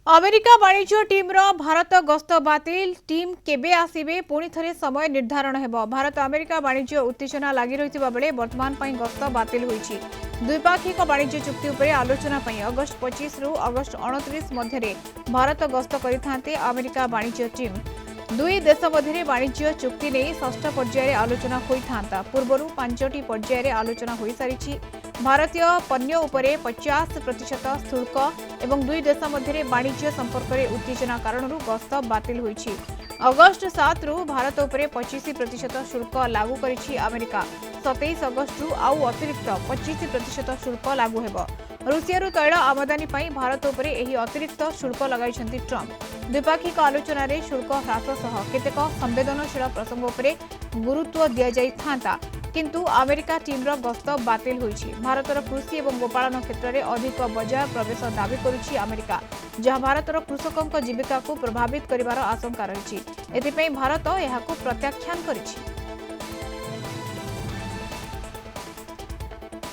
America वाणिज्य team रो भारत गस्त बातिल टीम केबे आसीबे पुणी थरे समय निर्धारण हेबो। भारत अमेरिका वाणिज्य उत्तेजना लागि रहितबा बेले वर्तमान पई गस्त बातिल होईछि। द्विपाक्षिक वाणिज्य चुक्ति उपरे आलोचना पई अगस्त 25 रु अगस्त 29 मध्यरे भारत गस्त करिथांते अमेरिका वाणिज्य टीम। दुई देश मध्य वाणिज्य चुक्ति नहीं षष्ठ पर्यायर आलोचना होता। पूर्व 5टी पर्यायर आलोचना हो सारी। भारतीय पण्य उपरे 50% शुल्क एवं दुई देश मध्य वाणिज्य संपर्क में उत्तेजना कारण गस्त बातिल होईछि। अगस्त 7 रु भारत उपरे 25% शुल्क लागू करिछि अमेरिका। 27 अगस्त रु आउ अतिरिक्त 25% शुल्क लागू हेबो। रूसिया तैल आमदानी पर भारत उपरे एही अतिरिक्त शुल्क लगाइछन्ति ट्रम्प। द्विपाक्षिक आलोचना रे शुल्क ह्रास सह केतेक संवेदनशील प्रसंग उपरे गुरुत्व दिया जाई थांता, किंतु अमेरिका टीम रो गस्त बातिल होईछि। भारतर कृषि एवं गोपालन क्षेत्र में अधिक बजार प्रवेश दाबी करुछि अमेरिका, जहां भारतर कृषकों जीविका को प्रभावित करिवार आशंका रहिछि। एथिपई भारत एहाकु प्रत्याख्यान करिछि।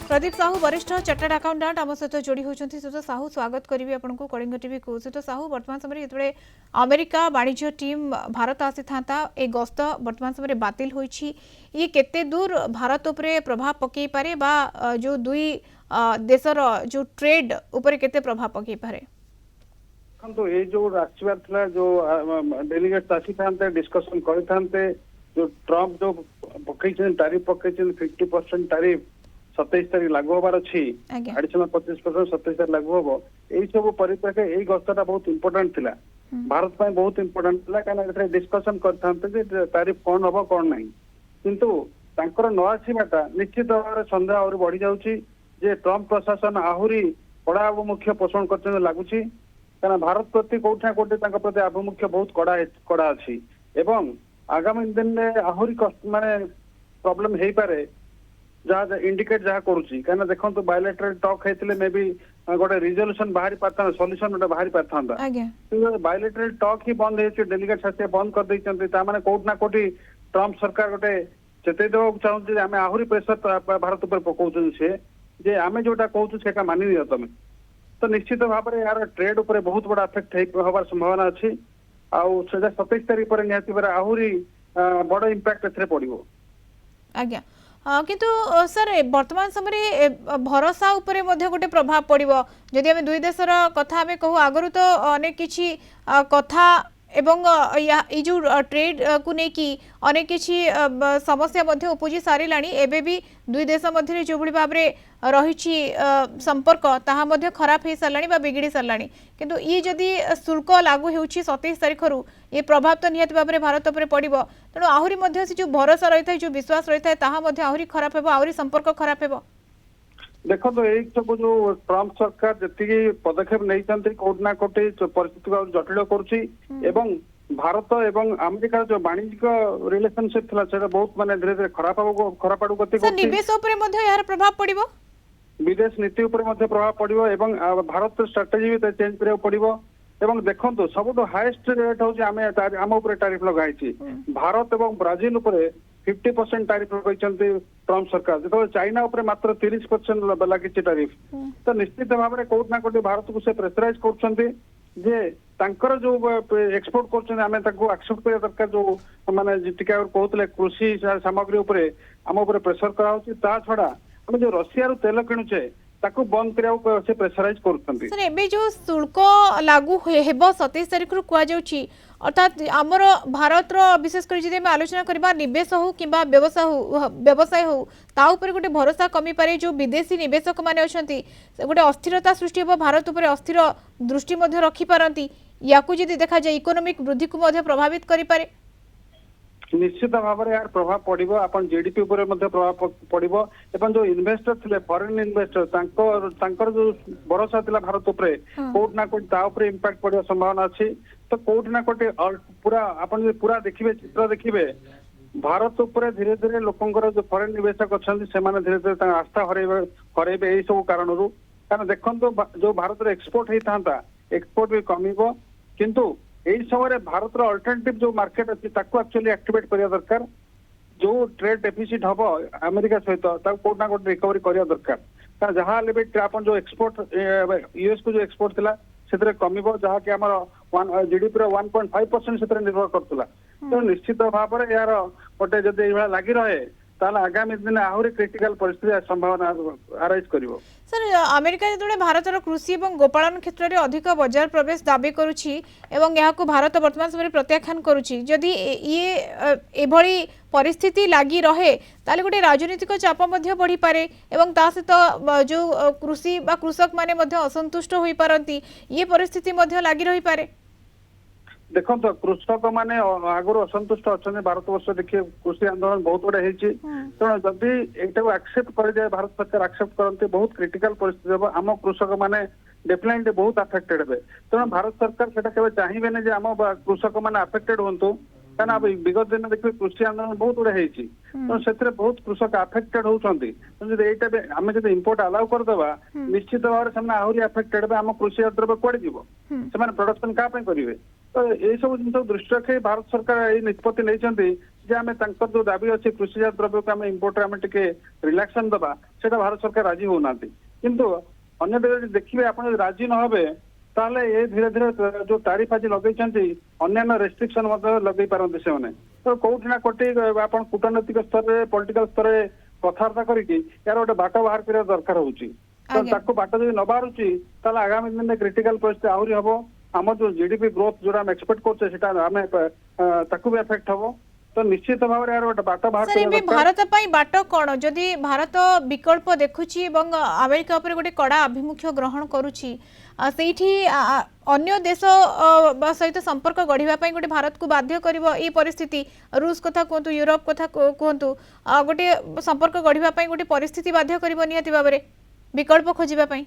प्रदीप साहू वरिष्ठ चार्टर्ड अकाउंटेंट आम सहित जोड़ी होती। सुत साहू स्वागत करी आपको कलिंग टीवी को। सुत साहू वर्तमान समय जो अमेरिका वाणिज्य टीम भारत आसी था ए गस्त वर्तमान समय बातिल होईछि, ये केते दूर भारत उपरे प्रभाव पकई पारे बा जो दुई देशर जो ट्रेड उपरे केते प्रभाव पकई पारे? तो ये जो आसबार था जो डेलीगेट्स आसी था डिस्कशन करते जो ट्रम्प जो पकई टारिफ पकई 50% टारिफ 27 तारीख लागू हबार अच्छी एडिशनल 25% 27 तारीख लागू हम यही सब परिप्रेक्षी यही गस्तटा बहुत इंपोर्टेंट थिला भारत पे बहुत इंपोर्टेंट थिला कारण डिस्कशन करते तारीफ कौन हम कौन नहीं किंतु तांकर न आसवाटा निश्चित भाव में सन्देह आहरी बढ़ी जाऊँगी जे ट्रम्प प्रशासन आहरी कड़ा आभिमुख्य पोषण कर लगुच कारण भारत प्रति कोठा कोटी प्रति आभिमुख्य बहुत कड़ा अच्छी एवं आगामी दिन में आहरी माने प्रॉब्लम हो पारे जहाँ इंडिकेट जहाँ करुच्ची कहीं देखो बायोलेटराल टॉक होते मे बी गोटे रिजोल्यूशन बाहरी पार्था सॉल्यूशन गोटे बाहरी पार्था बायोलेटराल टॉक ही बंद हो डेलीगेट्स आसिया बंद कर देते कोट ना कोटी ट्रम्प सरकार गोटे चेतई देवा चाहूँ आम आहरी प्रेसर भारत पर पकाउछन से जे आम जोटा कहूँ से मानि नियो तमें तो निश्चित भाव में यार ट्रेड उपर बहुत बड़ा अफेक्ट होबार संभावना अच्छी आउ 27 तारीख पर निहाती आहरी बड़ इंपैक्ट एथे पड़ो। आज्ञा किंतु सर वर्तमान समय भरोसा उपरे मध्य गोटे प्रभाव पड़ो जदि आम दुई देशर कथा आम कहू आगु तो अनेक किछि कथा एवं ये जो ट्रेड को लेकिन अनेक किछि समस्या मध्य उपजी सारिलाणी एबे भी दुई देश मध्य जो भाव में रही संपर्क ताहा मध्य खराब हो साराणी बा बिगिड़ी साराणी किंतु ये जदि शुल्क लागू हो 27 तारीख रु ये प्रभाव तो निहत भाव में भारत पर पड़ो तेणु आहरी मध्य से जो भरोसा रही है जो विश्वास रही है ताहा मध्य आहरी खराब हेबो आहरी संपर्क खराब हेबो। देखो तो यही सब जो ट्रम्प सरकार जी पदक्षेप नहीं कोटि ना कोटि परिस्थिति को जटिल करुच्ची एवं भारत एवं अमेरिका जो वाणिज्यिक रिलेशनशिप था बहुत माने धीरे धीरे खराब आड़ गति निवेश यार प्रभाव पड़ो विदेश नीति उपर प्रभाव पड़ो एवं भारत स्ट्राटेजी भी चेंज करा पड़ो एवं देखो सब हाईएस्ट रेट हूँ आम टारिफ लगाई भारत एवं ब्राजिल उपर 50% टारिफ लगाई ट्रम्प सरकार जो चाइना उपर मात्र 30% लगी टारिफ तो निश्चित भाव में कोट ना कोटी भारत को से प्रेसराइज कर जो एक्सपोर्ट कर एक्सेप्ट करा दरकार जो माने टिका कहते कृषि सामग्री उपर आम प्रेसर करा छड़ा आम जो रशिया तेल किणुचे ताको बंद करिया से प्रेशराइज करथंती सर एबे जो शुल्क लागू हेबो 27 तारिख रु कुआ जाउची अर्थात हमर भारत रो विशेष कर जदि हम आलोचना करबा निवेश हो किबा व्यवसाय हो ता ऊपर गोटे भरोसा कमी पारे जो विदेशी निवेशक माने अछंती गोटे अस्थिरता सृष्टि हो भारत ऊपर अस्थिर दृष्टि मध्ये रखि पारंती याकू जदि देखा जाय इकोनॉमिक वृद्धि को मध्ये प्रभावित करि पारे निश्चित भाव में यार प्रभाव पड़ो अपन जीडीपी उपर प्रभाव पड़ो एवं जो इन्वेस्टर थे फॉरेन इन्वेस्टर जो भरोसा था भारत उपर कोट ना कोट इम्पैक्ट पड़ा संभावना अच्छी तो कोट ना कोट पूरा अपन पूरा देखिए चित्र देखिए भारत उपर धीरे धीरे लोकंर जो फॉरेन निवेशक अच्छा से धीरे धीरे आस्था हरइबे यही सब कारण कारण देखो जो भारत एक्सपोर्ट होता एक्सपोर्ट भी कमिबो किंतु यही समय भारत अल्टरनेटिव जो मार्केट अच्छी एक्चुअली एक्टिवेट करिया दरकार जो ट्रेड डेफिसिट हम अमेरिका सहित कोट ना कोट रिकवरी करिया दरकार कारण जहाँ भी जो एक्सपोर्ट यूएस को जो एक्सपोर्ट थिला ସେଥିରେ କମିବ ଯାହାକି ଆମର GDP ର 1.5% ସେଥିରେ ନିର୍ଭର କରୁଥିଲା। ତ ନିଶ୍ଚିତ ଭାବରେ ଏହାର ଗୋଟେ ଯଦି ଏଇଭଳିଆ ଲାଗି ରହେ ତାହେଲେ ଆଗାମୀ ଦିନେ ଆହୁରି କ୍ରିଟିକାଲ ପରିସ୍ଥିତି ସମ୍ଭାବନା ଆରାଇଜ କରିବ। सर अमेरिका जो भारतर कृषि और गोपालन क्षेत्र में अधिक बजार प्रवेश दाबी करुच्ची एवं यहाँ भारत वर्तमान समय प्रत्याख्यान करुच्ची जदि ये एभली परिस्थिति लगी रहे ताले गोटे राजनीतिक चाप बढ़ी पारे एवं ता सहित जो कृषि बा कृषक माने असंतुष्ट हो पारती ये परिस्थिति लगी रही पारे। देखो तो कृषक माने आगुरी असंतुष्ट अच्छा भारत वर्ष देखिए कृषि आंदोलन बहुत गुड़े तेणु जदि यहाँ एक्सेप्ट कर जाए भारत सरकार एक्सेप्ट करते बहुत क्रिटिकल परिस्थिति हम आम कृषक माने डेफिनेटली बहुत अफेक्टेड हे तेणु भारत सरकार से चाहिए आम कृषक मैंने अफेक्टेड हूँ क्या विगत दिन देखिए कृषि आंदोलन बहुत गुड़े तेणु से बहुत कृषक अफेक्टेड होती आम जब इम्पोर्ट अलाउ करदे निश्चित भाव में आहरी अफेक्टेड हे आम कृषि द्रव्य कौड़े जीव से प्रोडक्शन क्या करेंगे। तो यही सब जिन दृष्टि रखी भारत सरकार ये निष्पत्ति नहीं आम जो दाबी अच्छी कृषिजात द्रव्य को आम इम्पोर्ट आम टे रिलैक्सन दबा से भारत सरकार राजी होना किंतु अन्य देखिए आप राजी न हे ताले ये धीरे धीरे जो तारीफ आज लगे अन्य रेस्ट्रिक्शन लगे पारती से तो कौटिना कोटी आप कूटनैतिक स्तर में पॉलिटिकल स्तर में कथबार्ता करके यार गोटे बाट बाहर करने दरकार होची तो बाट जब न बाहर आगामी दिन में क्रिटिकल परिस्थिति आहरी हम आम जो GDP ग्रोथ जो एक्सपेक्ट करते भी अफेक्ट हम तो निश्चित भाव में यार गोटे बाट बाहर भारत बाट कौन जदि भारत विकल्प देखुची अमेरिका उपर गोटे कड़ा आभिमुख्य ग्रहण करुची अन्य देश सहित संपर्क गढ़ापी गोटे भारत को बाध्य करिवो ये परिस्थिति रूस कथा कहतु यूरोप कथा कहतु गोटे संपर्क गढ़ापी गोटे परिस्थिति बाध्य करिवो निहाती भाव में विकल्प खोजापी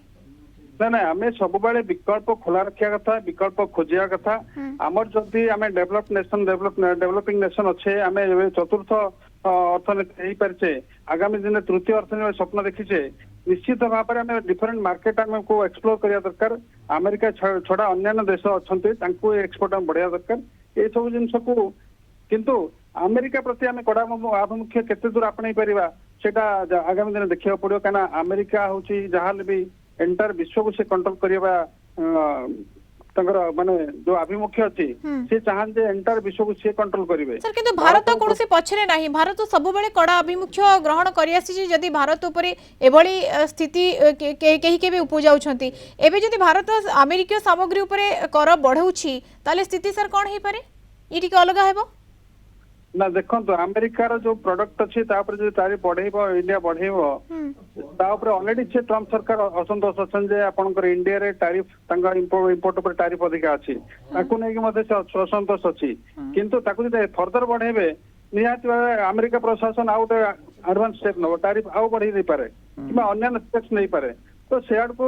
ना ना आम सब विकल्प खोला रखा कथा विकल्प खोजा कथा आमर जदि आम डेभलप नेशन डेभलपिंग नेशन अच्छे आम चतुर्थ अर्थनीति हो पारे आगामी दिन तृतीय अर्थनीति स्वप्न देखीचे निश्चित भाव में आम डिफरेंट मार्केट आमको एक्सप्लोर करिया दरकार अमेरिका छड़ा अन्य देश अच्छा एक्सपोर्ट आम बढ़िया दरकार ये सब जिन को किंतु अमेरिका प्रति आम कड़ा आभिमुख्य केते दूर आपणे परिबा सेटा आगामी दिन देखा पड़ो कहीं अमेरिका हूँ जहाँ भी एंटायर विश्व को से कंट्रोल करवा माने जो आभिमुख्य अच्छी से चाहते एंटायर विश्व को से कंट्रोल करेंगे सर किंतु भारत कौन से पछरे नहीं भारत सब बेले कड़ा आभिमुख्य ग्रहण करियासी जदि भारत उपरे एभली स्थिति केही केबे उपजाउछंती एबे जदि भारत अमेरिका सामग्री उपरे कर बढ़ाउछि ताले स्थिति सर कौन हे पारे ई टिके अलग हेबो ना देखो तो अमेरिकार जो प्रोडक्ट अच्छी जो तारीफ बढ़ेब इंडिया बढ़ेब ऑलरेडी से ट्रम्प सरकार असंतोष अच्छे आपंकर इंडिया रे टारिफ इम्पोर्ट पर टारिफ अधिका अच्छी असंतोष अच्छी किंतु फर्दर बढ़ेबे निहाती भाव अमेरिका प्रशासन आउ गोटे एडवांस स्टेप नब टारिफ आउ बढ़े नहीं पारे कि अन्य स्टेप्स नहीं पारे तो सियाड़ को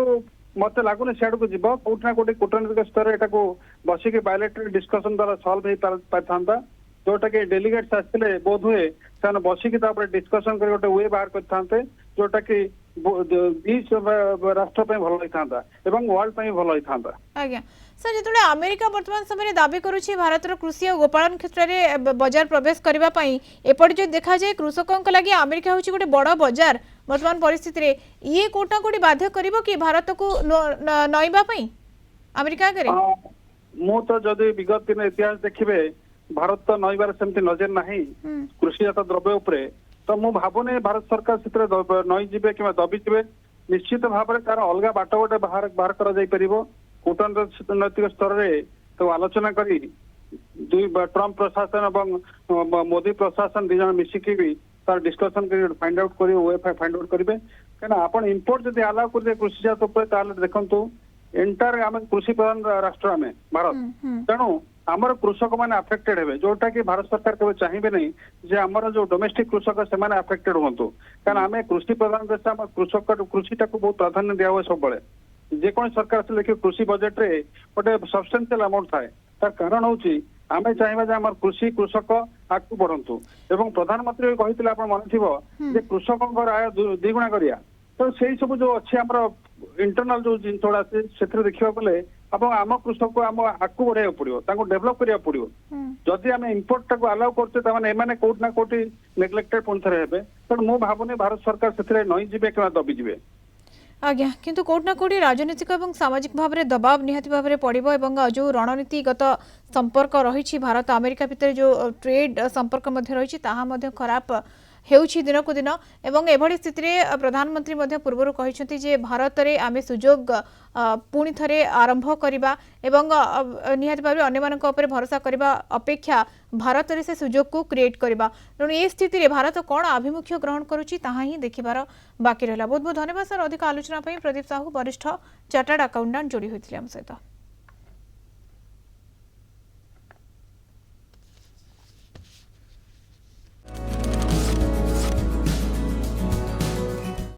मत लगुनि सियाड़ को जीव कौटिना कौटी कूटनीतिक स्तर में बसिक बायोलेटरी डिस्कसन द्वारा सल्व हो पाता जोटा कि डेलीगेट्स आसते बोध हुए से बसिक डिस्कसन कर गोटे वे बाहर करते जोटा कि राष्ट्र भल होता एवं वर्ल्ड भल होता। आज्ञा सर जो अमेरिका वर्तमान समय दाबी करुच्ची भारतर कृषि और गोपालन क्षेत्र में बजार प्रवेश करने एपटे जो देखा जाए कृषकों लगी अमेरिका हूँ गोटे बड़ बजार वर्तमान परिस्थिति रे ये कोटा कोटी बाध्य करिवो कि भारत को नईबा अमेरिका करे मु तो जदि विगत दिन इतिहास देखिए भारत तो नईबार सेमती नजर नहीं कृषिजात द्रव्य उपरे तो मु भावुनी भारत सरकार से नई जीवे कि दबी जीवे निश्चित भाव में तार अलग बाट गोटे बाहर कर कूटनैतिक स्तर में तो आलोचना करी ट्रम्प प्रशासन और मोदी प्रशासन दिज मिसिकी भी तार डिस्कसन कर फाइंड आउट कर वे फाइंड आउट करेंगे कहीं आप इम्पोर्ट जब अलाउ करेंगे कृषिजात देखु एंटायर आम कृषि प्रधान राष्ट्र आम भारत तेणु आमर कृषक मैंने अफेक्टेड हे जोटा कि भारत सरकार केवल चाहिए नहीं जे आमर जो डोमेस्टिक कृषक से अफेक्टेड हूँ कारण आम कृषि प्रधान देश आम कृषक कृषिटा को बहुत प्राधान्य दिया हुए सब जेको सरकार से देखिए कृषि बजेट रे गोटे सब्सटेंशियल अमाउंट थाए तार कारण हूँ आम चाहिए आम कृषि कृषक आगू बढ़ंतु एवं प्रधानमंत्री कहते आप मन थी कृषकों आय द्विगुणा करिया तो से सब जो अच्छे आम इंटरनाल जो जिन गुड़ा से देखा गले आम कृषक को आम आगू बढ़ाया पड़ो डेभलप करा पड़ो जदि आम इम्पोर्ट टाक अलाउ करते कौटिना कौटी नेग्लेक्टेड पुणी थे तेणु मु भावुनी भारत सरकार से नई जीवे कि दबी जीवे। आज्ञा किंतु कोट ना कोटी राजनीतिक और सामाजिक भाव में दबाव निहाती भाव में पड़ो और जो रणनीतिगत संपर्क रही भारत अमेरिका भितर जो ट्रेड संपर्क रही खराब हेउछि दिन को दिन एवं एभली स्थिति रे प्रधानमंत्री पूर्व कहते भारत में आम सुजोग पुणी थे आरंभ करवा एवं निहाती भाव अन्य भरोसा करने अपेक्षा भारत में से सुजोग को क्रिएट करवा तेणु ये स्थिति रे भारत कौन आभिमुख्य ग्रहण करुच्ची ताहा ही देखिबार बाकी रहा। बहुत बहुत धन्यवाद सर अधिक आलोचना प्रदीप साहू वरिष्ठ चार्टर्ड अकाउंटेंट जोड़ी होते आम सहित।